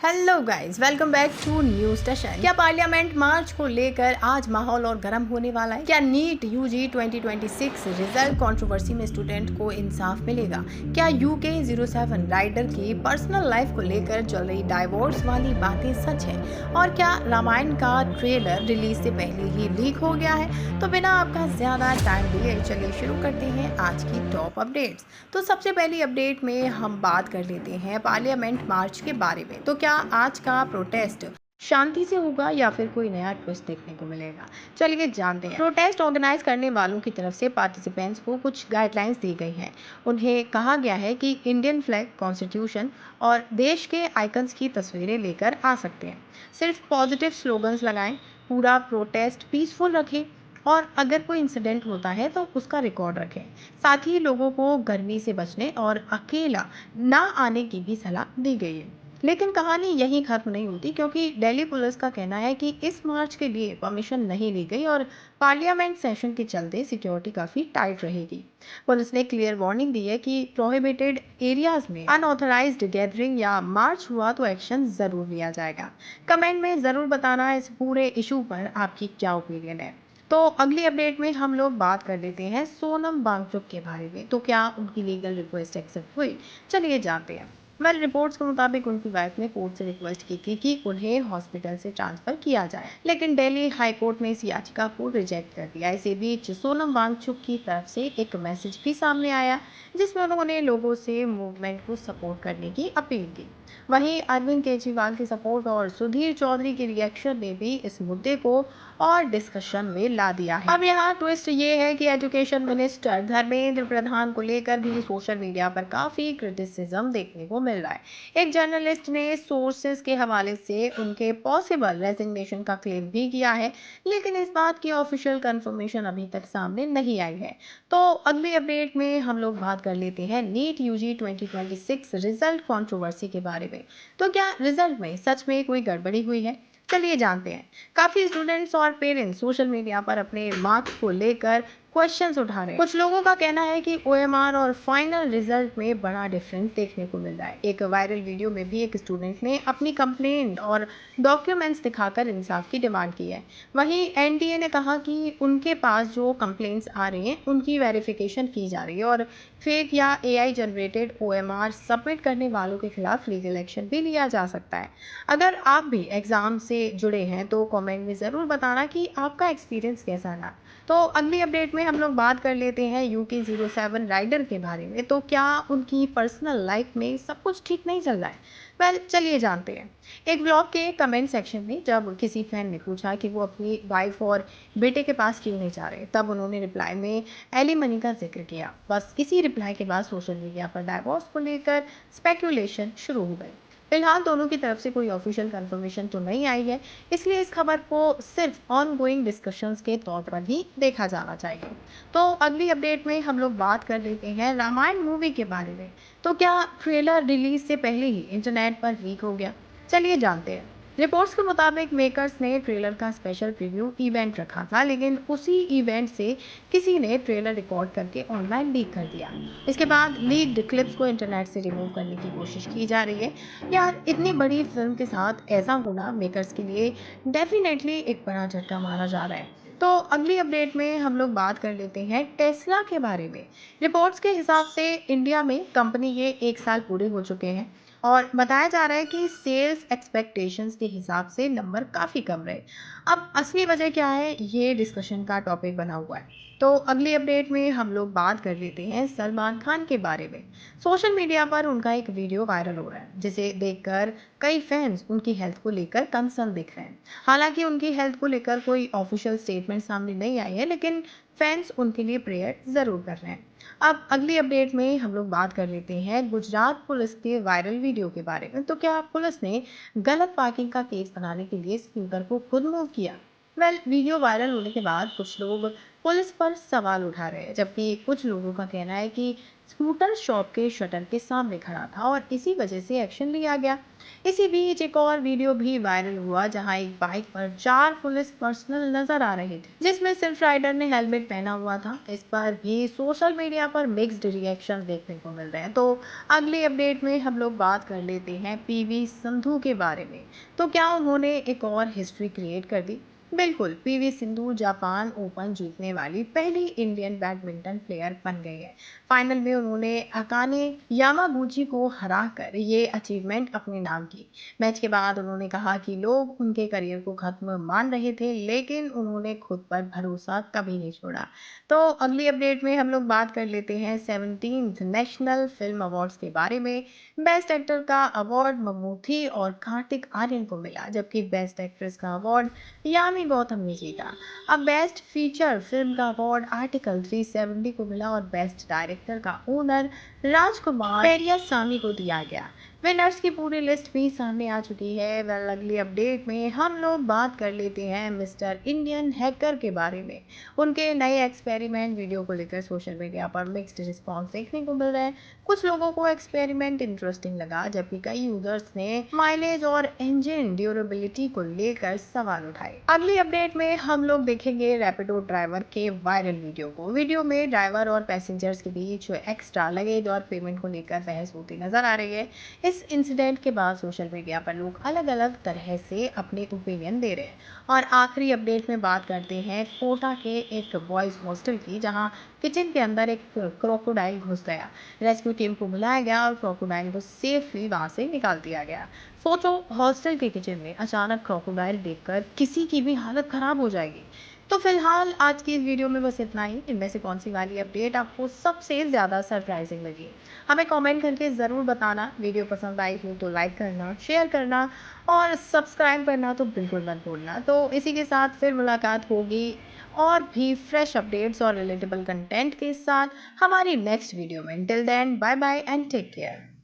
Hello guys, welcome back to new station. क्या parliament march को लेकर आज माहौल और गर्म होने वाला है? क्या नीट यूजी 2026 रिजल्ट कंट्रोवर्सी में स्टूडेंट को इंसाफ मिलेगा? क्या यूके 07 राइडर की पर्सनल लाइफ को लेकर चल रही डाइवोर्स वाली बातें सच है? और क्या रामायण का ट्रेलर रिलीज से पहले ही लीक हो गया है? तो बिना आपका ज्यादा टाइम दिए चलिए शुरू करते हैं आज की टॉप अपडेट्स। तो सबसे पहली अपडेट में हम बात कर लेते हैं पार्लियामेंट मार्च के बारे में। तो क्या आज का प्रोटेस्ट शांति से होगा या फिर कोई नया ट्विस्ट देखने को मिलेगा? चलिए जानते हैं। प्रोटेस्ट ऑर्गेनाइज करने वालों की तरफ से पार्टिसिपेंट्स को कुछ गाइडलाइंस दी गई हैं। उन्हें कहा गया है कि इंडियन फ्लैग, कॉन्स्टिट्यूशन और देश के आइकन्स की तस्वीरें लेकर आ सकते हैं। सिर्फ पॉजिटिव स्लोगन्स लगाएं, पूरा प्रोटेस्ट पीसफुल रखें और अगर कोई इंसिडेंट होता है तो उसका रिकॉर्ड रखें। साथ ही लोगों को गर्मी से बचने और अकेला ना आने की भी सलाह दी गई है। लेकिन कहानी यहीं खत्म नहीं होती, क्योंकि दिल्ली पुलिस का कहना है कि इस मार्च के लिए परमिशन नहीं ली गई और पार्लियामेंट सेशन के चलते सिक्योरिटी काफ़ी टाइट रहेगी। पुलिस ने क्लियर वार्निंग दी है कि प्रोहिबिटेड एरियाज में अनऑथराइज्ड गैदरिंग या मार्च हुआ तो एक्शन ज़रूर लिया जाएगा। कमेंट में ज़रूर बताना इस पूरे इशू पर आपकी क्या ओपिनियन है। तो अगली अपडेट में हम लोग बात कर लेते हैं सोनम वांगचुक के बारे में। तो क्या उनकी लीगल रिक्वेस्ट एक्सेप्ट हुई? चलिए जानते हैं। वेल, रिपोर्ट्स के मुताबिक उनकी वाइफ ने कोर्ट से रिक्वेस्ट की थी कि उन्हें हॉस्पिटल से ट्रांसफर किया जाए, लेकिन दिल्ली हाई कोर्ट ने इस याचिका को रिजेक्ट कर दिया। इसी बीच सोनम वांगचुक की तरफ से एक मैसेज भी सामने आया, जिसमें उन्होंने लोगों से मूवमेंट को सपोर्ट करने की अपील की। वहीं अरविंद केजरीवाल की सपोर्ट और सुधीर चौधरी के रिएक्शन ने भी इस मुद्दे को और डिस्कशन में ला दिया है। अब यहाँ ट्विस्ट ये है कि एजुकेशन मिनिस्टर धर्मेंद्र प्रधान को लेकर भी सोशल मीडिया पर काफी क्रिटिसिज्म देखने को मिल रहा है। एक जर्नलिस्ट ने सोर्सेज के हवाले से उनके पॉसिबल रेजिग्नेशन का क्लेम भी किया है, लेकिन इस बात की ऑफिशियल कंफर्मेशन अभी तक सामने नहीं आई है। तो अगली अपडेट में हम लोग बात कर लेते हैं नीट यूजी 2026 रिजल्ट कंट्रोवर्सी के बारे में। तो क्या रिजल्ट में सच में कोई गड़बड़ी हुई है? चलिए जानते हैं। काफ़ी स्टूडेंट्स और पेरेंट्स सोशल मीडिया पर अपने मार्क्स को लेकर क्वेश्चंस उठा रहे हैं। कुछ लोगों का कहना है कि ओएमआर और फाइनल रिजल्ट में बड़ा डिफरेंस देखने को मिल रहा है। एक वायरल वीडियो में भी एक स्टूडेंट ने अपनी कंप्लेंट और डॉक्यूमेंट्स दिखाकर इंसाफ की डिमांड की है। वहीं एनटीए ने कहा कि उनके पास जो कंप्लेंट्स आ रही हैं उनकी वेरिफिकेशन की जा रही है और फेक या एआई जनरेटेड ओएमआर सबमिट करने वालों के खिलाफ लीगल एक्शन भी लिया जा सकता है। अगर आप भी एग्ज़ाम से जुड़े हैं तो कमेंट में ज़रूर बताना कि आपका एक्सपीरियंस कैसा रहा। तो अगली अपडेट में हम लोग बात कर लेते हैं यूके 07 राइडर के बारे में। तो क्या उनकी पर्सनल लाइफ में सब कुछ ठीक नहीं चल रहा है? वेल, चलिए जानते हैं। एक ब्लॉग के कमेंट सेक्शन में जब किसी फैन ने पूछा कि वो अपनी वाइफ और बेटे के पास क्यों नहीं जा रहे, तब उन्होंने रिप्लाई में एलिमनी का जिक्र किया। बस इसी रिप्लाई के बाद सोशल मीडिया पर डाइवोर्स को लेकर स्पेकुलेशन शुरू हो गई। फिलहाल दोनों की तरफ से कोई ऑफिशियल कंफर्मेशन तो नहीं आई है, इसलिए इस खबर को सिर्फ ऑनगोइंग डिस्कशंस के तौर पर ही देखा जाना चाहिए। तो अगली अपडेट में हम लोग बात कर लेते हैं रामायण मूवी के बारे में। तो क्या ट्रेलर रिलीज से पहले ही इंटरनेट पर लीक हो गया? चलिए जानते हैं। रिपोर्ट्स के मुताबिक मेकर्स ने ट्रेलर का स्पेशल प्रीव्यू इवेंट रखा था, लेकिन उसी इवेंट से किसी ने ट्रेलर रिकॉर्ड करके ऑनलाइन लीक कर दिया। इसके बाद लीक्ड क्लिप्स को इंटरनेट से रिमूव करने की कोशिश की जा रही है। यार, इतनी बड़ी फिल्म के साथ ऐसा होना मेकर्स के लिए डेफिनेटली एक बड़ा झटका माना जा रहा है। तो अगली अपडेट में हम लोग बात कर लेते हैं टेस्ला के बारे में। रिपोर्ट्स के हिसाब से इंडिया में कंपनी के 1 साल पूरे हो चुके हैं और बताया जा रहा है कि सेल्स एक्सपेक्टेशंस के हिसाब से नंबर काफ़ी कम रहे। अब असली वजह क्या है, ये डिस्कशन का टॉपिक बना हुआ है। तो अगली अपडेट में हम लोग बात कर लेते हैं सलमान खान के बारे में। सोशल मीडिया पर उनका एक वीडियो वायरल हो रहा है, जिसे देखकर कई फैंस उनकी हेल्थ को लेकर कंसर्न दिख रहे हैं। हालांकि उनकी हेल्थ को लेकर कोई ऑफिशियल स्टेटमेंट सामने नहीं आई है, लेकिन फैंस उनके लिए प्रेयर ज़रूर कर रहे हैं। अब अगली अपडेट में हम लोग बात कर लेते हैं गुजरात पुलिस के वायरल वीडियो के बारे में। तो क्या पुलिस ने गलत पार्किंग का केस बनाने के लिए स्पीकर को खुद मूव किया? वेल, वीडियो वायरल होने के बाद कुछ लोग पुलिस पर सवाल उठा रहे हैं, जबकि कुछ लोगों का कहना है कि स्कूटर शॉप के शटर के सामने खड़ा था और इसी वजह से एक्शन लिया गया। इसी बीच एक और वीडियो भी वायरल हुआ जहां एक बाइक पर 4 पुलिस पर्सनल नजर आ रहे थे, जिसमें सिर्फ राइडर ने हेलमेट पहना हुआ था। इस पर भी सोशल मीडिया पर मिक्स्ड रिएक्शन देखने को मिल रहे हैं। तो अगली अपडेट में हम लोग बात कर लेते हैं पीवी संधू के बारे में। तो क्या उन्होंने एक और हिस्ट्री क्रिएट कर दी? बिल्कुल, पीवी सिंधु जापान ओपन जीतने वाली पहली इंडियन बैडमिंटन प्लेयर बन गई है। फाइनल में उन्होंने अकाने यामागुची को हराकर ये अचीवमेंट अपने नाम की। मैच के बाद उन्होंने कहा कि लोग उनके करियर को खत्म मान रहे थे, लेकिन उन्होंने खुद पर भरोसा कभी नहीं छोड़ा। तो अगली अपडेट में हम लोग बात कर लेते हैं 17th नेशनल फिल्म अवार्ड्स के बारे में। बेस्ट एक्टर का अवार्ड ममूथी और कार्तिक आर्यन को मिला, जबकि बेस्ट एक्ट्रेस का अवार्ड यामी गौतम ने जीता। अब बेस्ट फीचर फिल्म का अवार्ड आर्टिकल 370 को मिला और बेस्ट डायरेक्टर का ओनर राजकुमार पेरियासामी को दिया गया। विनर्स की पूरी लिस्ट भी सामने आ चुकी है। वेल, अगली अपडेट में हम लोग बात कर लेते हैं मिस्टर इंडियन हैकर के बारे में। उनके नए एक्सपेरिमेंट वीडियो को लेकर सोशल मीडिया पर मिक्स्ड रिस्पॉन्स देखने को मिल रहा है। कुछ लोगों को एक्सपेरिमेंट इंटरेस्टिंग लगा, जबकि कई यूजर्स ने माइलेज और इंजन ड्यूरेबिलिटी को लेकर सवाल उठाए। अगली अपडेट में हम लोग देखेंगे रैपिडो ड्राइवर के वायरल वीडियो को। वीडियो में ड्राइवर और पैसेंजर्स के बीच एक्स्ट्रा लगेज और पेमेंट को लेकर बहस होती नजर आ रही है। इस इंसिडेंट के बाद सोशल मीडिया पर लोग अलग अलग तरह से अपने ओपिनियन दे रहे हैं। और आखिरी अपडेट में बात करते हैं कोटा के एक बॉयज हॉस्टल की, जहां किचन के अंदर एक क्रोकोडाइल घुस गया। रेस्क्यू टीम को बुलाया गया और क्रोकोडाइल को सेफली वहां से निकाल दिया गया। सोचो, हॉस्टल के किचन में अचानक क्रोकोडाइल देखकर किसी की भी हालत खराब हो जाएगी। तो फिलहाल आज की इस वीडियो में बस इतना ही। इनमें से कौन सी वाली अपडेट आपको सबसे ज़्यादा सरप्राइजिंग लगी, हमें कमेंट करके ज़रूर बताना। वीडियो पसंद आई हो तो लाइक करना, शेयर करना और सब्सक्राइब करना तो बिल्कुल मत भूलना। तो इसी के साथ फिर मुलाकात होगी और भी फ्रेश अपडेट्स और रिलेटेबल कंटेंट के साथ हमारी नेक्स्ट वीडियो में। Till then, bye bye and take care.